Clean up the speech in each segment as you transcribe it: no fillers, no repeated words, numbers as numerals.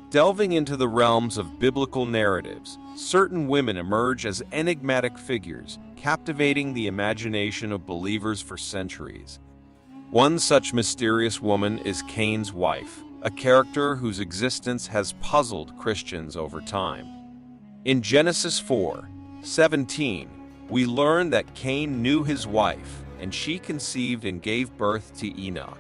Delving into the realms of biblical narratives, certain women emerge as enigmatic figures, captivating the imagination of believers for centuries. One such mysterious woman is Cain's wife, a character whose existence has puzzled Christians over time. In Genesis 4:17, we learn that Cain knew his wife, and she conceived and gave birth to Enoch.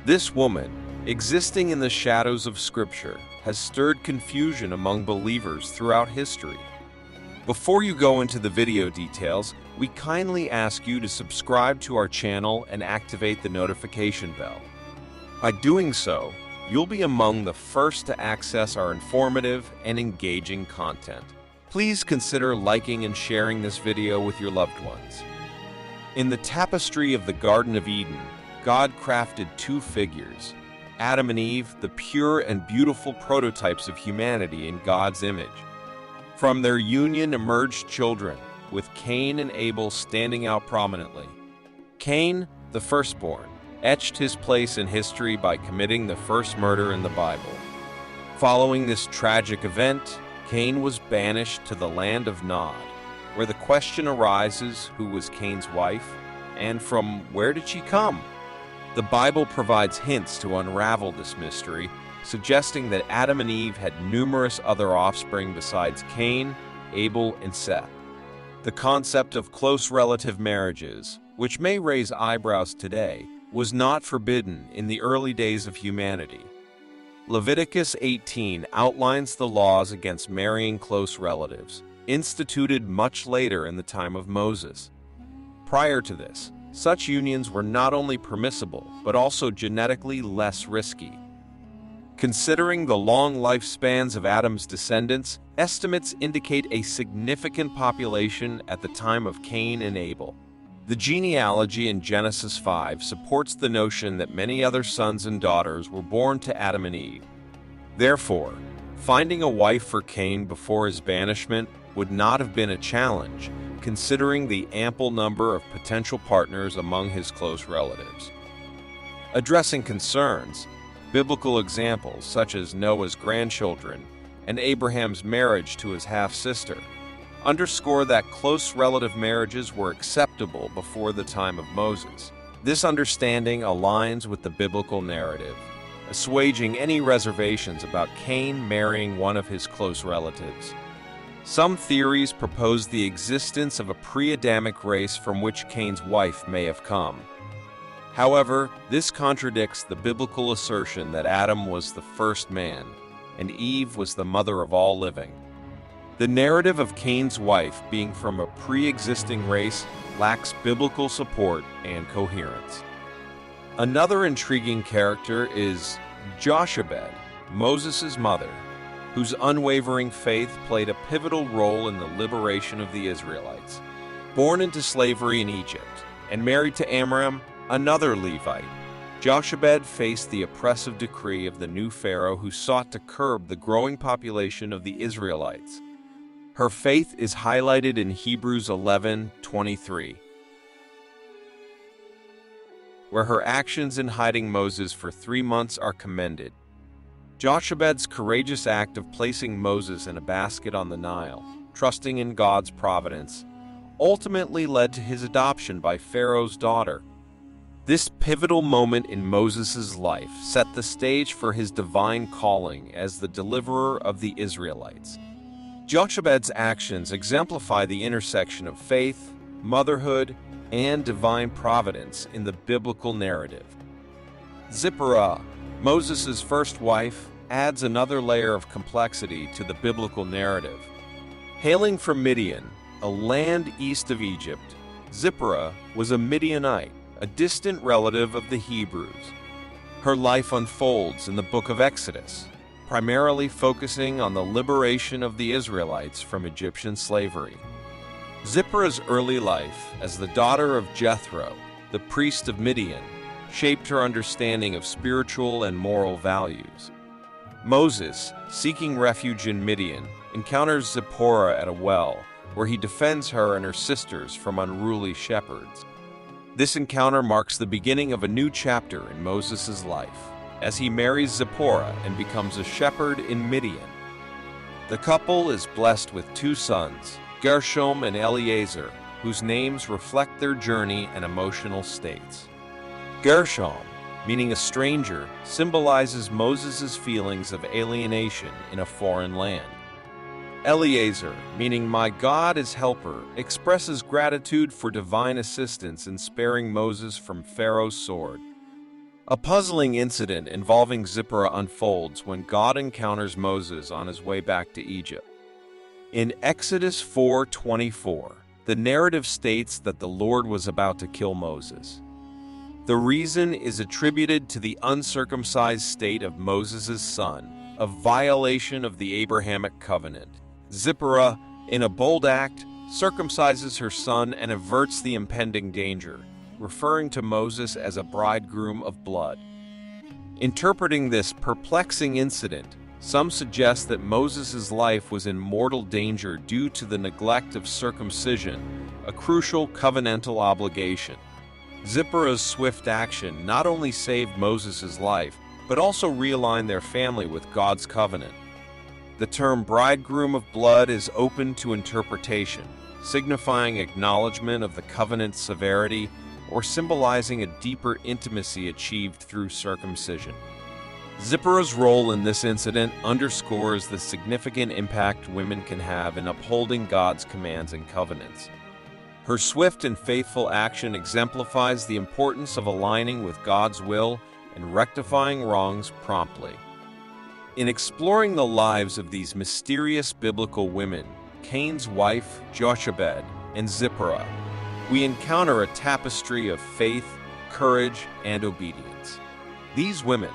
This woman, existing in the shadows of Scripture, has stirred confusion among believers throughout history. Before you go into the video details, we kindly ask you to subscribe to our channel and activate the notification bell. By doing so, you'll be among the first to access our informative and engaging content. Please consider liking and sharing this video with your loved ones. In the tapestry of the Garden of Eden, God crafted two figures, Adam and Eve, the pure and beautiful prototypes of humanity in God's image. From their union emerged children, with Cain and Abel standing out prominently. Cain, the firstborn, etched his place in history by committing the first murder in the Bible. Following this tragic event, Cain was banished to the land of Nod, where the question arises, who was Cain's wife, and from where did she come? The Bible provides hints to unravel this mystery, suggesting that Adam and Eve had numerous other offspring besides Cain, Abel, and Seth. The concept of close relative marriages, which may raise eyebrows today, was not forbidden in the early days of humanity. Leviticus 18 outlines the laws against marrying close relatives, instituted much later in the time of Moses. Prior to this, such unions were not only permissible, but also genetically less risky. Considering the long lifespans of Adam's descendants, estimates indicate a significant population at the time of Cain and Abel. The genealogy in Genesis 5 supports the notion that many other sons and daughters were born to Adam and Eve. Therefore, finding a wife for Cain before his banishment would not have been a challenge, considering the ample number of potential partners among his close relatives. Addressing concerns, biblical examples such as Noah's grandchildren and Abraham's marriage to his half-sister underscore that close relative marriages were acceptable before the time of Moses. This understanding aligns with the biblical narrative, assuaging any reservations about Cain marrying one of his close relatives. Some theories propose the existence of a pre-Adamic race from which Cain's wife may have come. However, this contradicts the biblical assertion that Adam was the first man, and Eve was the mother of all living. The narrative of Cain's wife being from a pre-existing race lacks biblical support and coherence. Another intriguing character is Jobet, Moses' mother, whose unwavering faith played a pivotal role in the liberation of the Israelites. Born into slavery in Egypt and married to Amram, another Levite, Jochebed faced the oppressive decree of the new Pharaoh who sought to curb the growing population of the Israelites. Her faith is highlighted in Hebrews 11:23, where her actions in hiding Moses for 3 months are commended. Jochebed's courageous act of placing Moses in a basket on the Nile, trusting in God's providence, ultimately led to his adoption by Pharaoh's daughter. This pivotal moment in Moses' life set the stage for his divine calling as the deliverer of the Israelites. Jochebed's actions exemplify the intersection of faith, motherhood, and divine providence in the biblical narrative. Zippora, Moses' first wife, adds another layer of complexity to the biblical narrative. Hailing from Midian, a land east of Egypt, Zippora was a Midianite, a distant relative of the Hebrews. Her life unfolds in the book of Exodus, primarily focusing on the liberation of the Israelites from Egyptian slavery. Zippora's early life as the daughter of Jethro, the priest of Midian, shaped her understanding of spiritual and moral values. Moses, seeking refuge in Midian, encounters Zippora at a well, where he defends her and her sisters from unruly shepherds. This encounter marks the beginning of a new chapter in Moses' life, as he marries Zippora and becomes a shepherd in Midian. The couple is blessed with 2 sons, Gershom and Eliezer, whose names reflect their journey and emotional states. Gershom, meaning a stranger, symbolizes Moses' feelings of alienation in a foreign land. Eliezer, meaning my God is helper, expresses gratitude for divine assistance in sparing Moses from Pharaoh's sword. A puzzling incident involving Zippora unfolds when God encounters Moses on his way back to Egypt. In Exodus 4:24, the narrative states that the Lord was about to kill Moses. The reason is attributed to the uncircumcised state of Moses' son, a violation of the Abrahamic covenant. Zippora, in a bold act, circumcises her son and averts the impending danger, referring to Moses as a bridegroom of blood. Interpreting this perplexing incident, some suggest that Moses' life was in mortal danger due to the neglect of circumcision, a crucial covenantal obligation. Zippora's swift action not only saved Moses' life, but also realigned their family with God's covenant. The term bridegroom of blood is open to interpretation, signifying acknowledgement of the covenant's severity or symbolizing a deeper intimacy achieved through circumcision. Zippora's role in this incident underscores the significant impact women can have in upholding God's commands and covenants. Her swift and faithful action exemplifies the importance of aligning with God's will and rectifying wrongs promptly. In exploring the lives of these mysterious biblical women, Cain's wife, Jobet, and Zippora, we encounter a tapestry of faith, courage, and obedience. These women,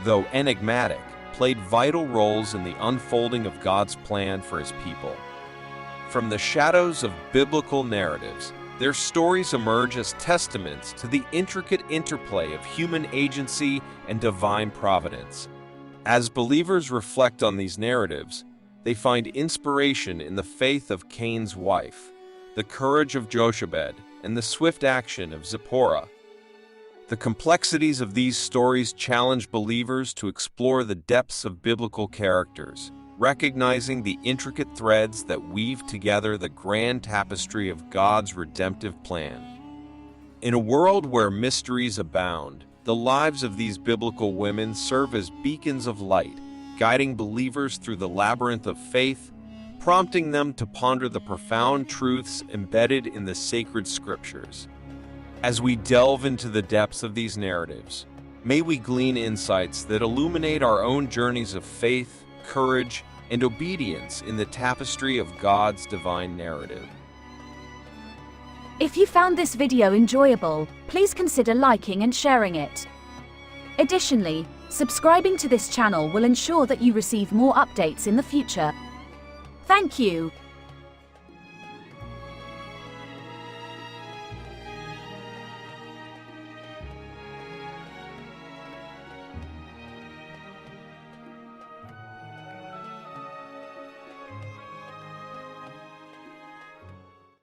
though enigmatic, played vital roles in the unfolding of God's plan for His people. From the shadows of biblical narratives, their stories emerge as testaments to the intricate interplay of human agency and divine providence. As believers reflect on these narratives, they find inspiration in the faith of Cain's wife, the courage of Jobet, and the swift action of Zippora. The complexities of these stories challenge believers to explore the depths of biblical characters, recognizing the intricate threads that weave together the grand tapestry of God's redemptive plan. In a world where mysteries abound, the lives of these biblical women serve as beacons of light, guiding believers through the labyrinth of faith, prompting them to ponder the profound truths embedded in the sacred Scriptures. As we delve into the depths of these narratives, may we glean insights that illuminate our own journeys of faith, courage, and obedience in the tapestry of God's divine narrative. If you found this video enjoyable, please consider liking and sharing it. Additionally, subscribing to this channel will ensure that you receive more updates in the future. Thank you.